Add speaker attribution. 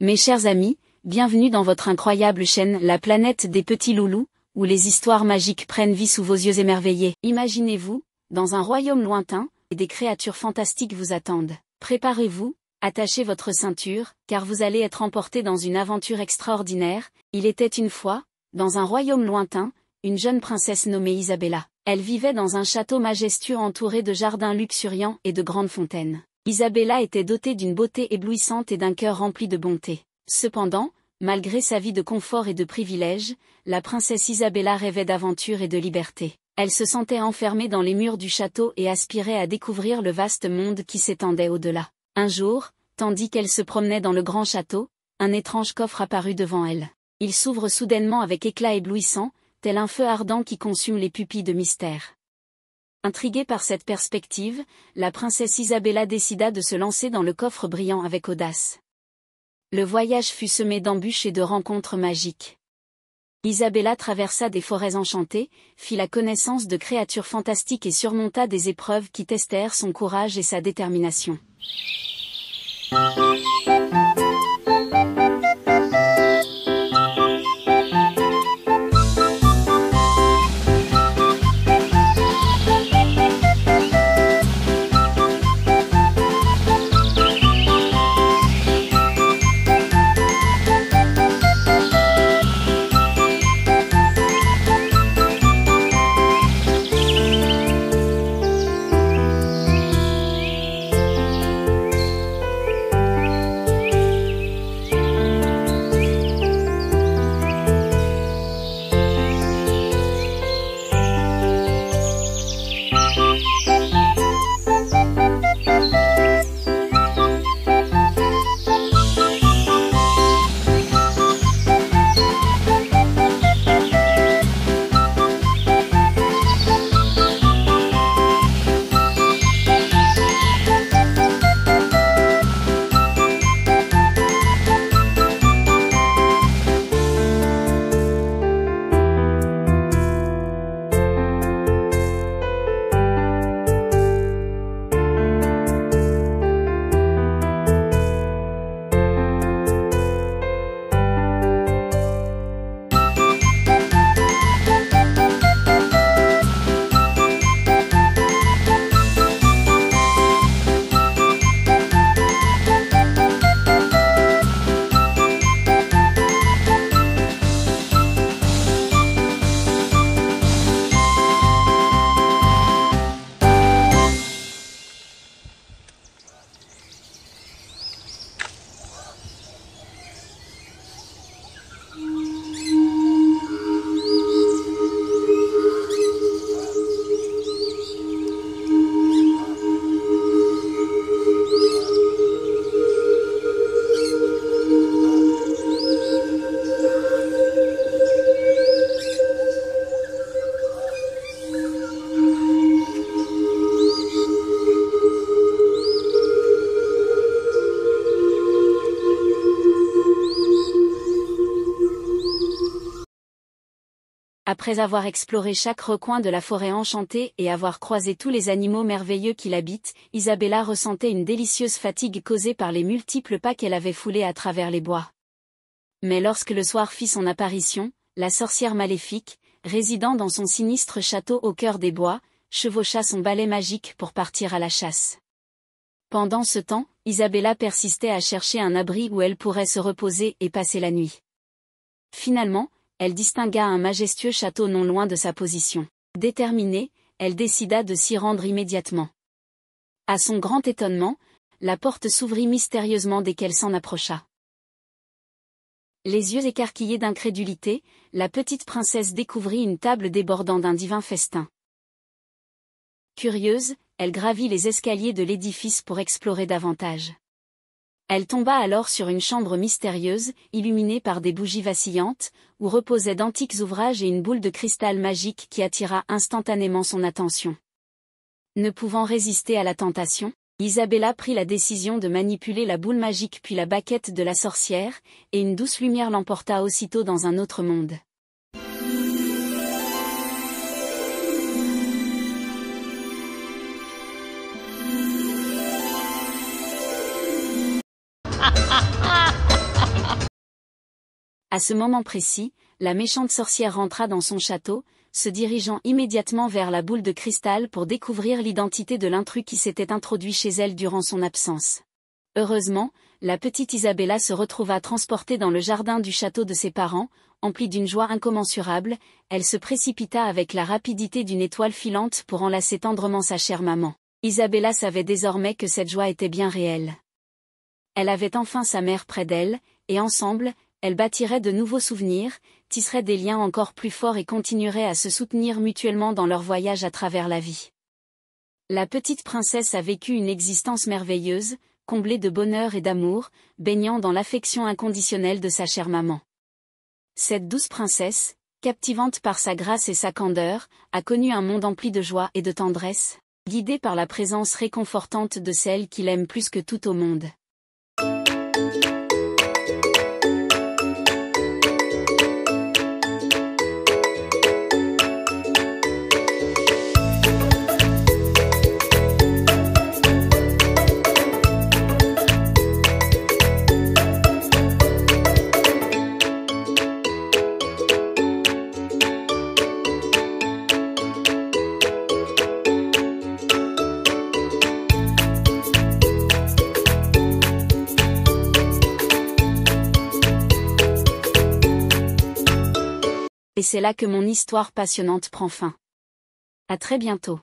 Speaker 1: Mes chers amis, bienvenue dans votre incroyable chaîne La Planète des Petits Loulous, où les histoires magiques prennent vie sous vos yeux émerveillés. Imaginez-vous, dans un royaume lointain, et des créatures fantastiques vous attendent. Préparez-vous, attachez votre ceinture, car vous allez être emporté dans une aventure extraordinaire. Il était une fois, dans un royaume lointain, une jeune princesse nommée Isabella. Elle vivait dans un château majestueux entouré de jardins luxuriants et de grandes fontaines. Isabella était dotée d'une beauté éblouissante et d'un cœur rempli de bonté. Cependant, malgré sa vie de confort et de privilèges, la princesse Isabella rêvait d'aventure et de liberté. Elle se sentait enfermée dans les murs du château et aspirait à découvrir le vaste monde qui s'étendait au-delà. Un jour, tandis qu'elle se promenait dans le grand château, un étrange coffre apparut devant elle. Il s'ouvre soudainement avec éclat éblouissant, tel un feu ardent qui consume les pupilles de mystère. Intriguée par cette perspective, la princesse Isabella décida de se lancer dans le coffre brillant avec audace. Le voyage fut semé d'embûches et de rencontres magiques. Isabella traversa des forêts enchantées, fit la connaissance de créatures fantastiques et surmonta des épreuves qui testèrent son courage et sa détermination. Après avoir exploré chaque recoin de la forêt enchantée et avoir croisé tous les animaux merveilleux qui l'habitent, Isabella ressentait une délicieuse fatigue causée par les multiples pas qu'elle avait foulés à travers les bois. Mais lorsque le soir fit son apparition, la sorcière maléfique, résidant dans son sinistre château au cœur des bois, chevaucha son balai magique pour partir à la chasse. Pendant ce temps, Isabella persistait à chercher un abri où elle pourrait se reposer et passer la nuit. Finalement, elle distingua un majestueux château non loin de sa position. Déterminée, elle décida de s'y rendre immédiatement. À son grand étonnement, la porte s'ouvrit mystérieusement dès qu'elle s'en approcha. Les yeux écarquillés d'incrédulité, la petite princesse découvrit une table débordant d'un divin festin. Curieuse, elle gravit les escaliers de l'édifice pour explorer davantage. Elle tomba alors sur une chambre mystérieuse, illuminée par des bougies vacillantes, où reposaient d'antiques ouvrages et une boule de cristal magique qui attira instantanément son attention. Ne pouvant résister à la tentation, Isabella prit la décision de manipuler la boule magique puis la baguette de la sorcière, et une douce lumière l'emporta aussitôt dans un autre monde. À ce moment précis, la méchante sorcière rentra dans son château, se dirigeant immédiatement vers la boule de cristal pour découvrir l'identité de l'intrus qui s'était introduit chez elle durant son absence. Heureusement, la petite Isabella se retrouva transportée dans le jardin du château de ses parents, emplie d'une joie incommensurable, elle se précipita avec la rapidité d'une étoile filante pour enlacer tendrement sa chère maman. Isabella savait désormais que cette joie était bien réelle. Elle avait enfin sa mère près d'elle, et ensemble, elles bâtiraient de nouveaux souvenirs, tisseraient des liens encore plus forts et continueraient à se soutenir mutuellement dans leur voyage à travers la vie. La petite princesse a vécu une existence merveilleuse, comblée de bonheur et d'amour, baignant dans l'affection inconditionnelle de sa chère maman. Cette douce princesse, captivante par sa grâce et sa candeur, a connu un monde empli de joie et de tendresse, guidée par la présence réconfortante de celle qu'il aime plus que tout au monde. Et c'est là que mon histoire passionnante prend fin. À très bientôt.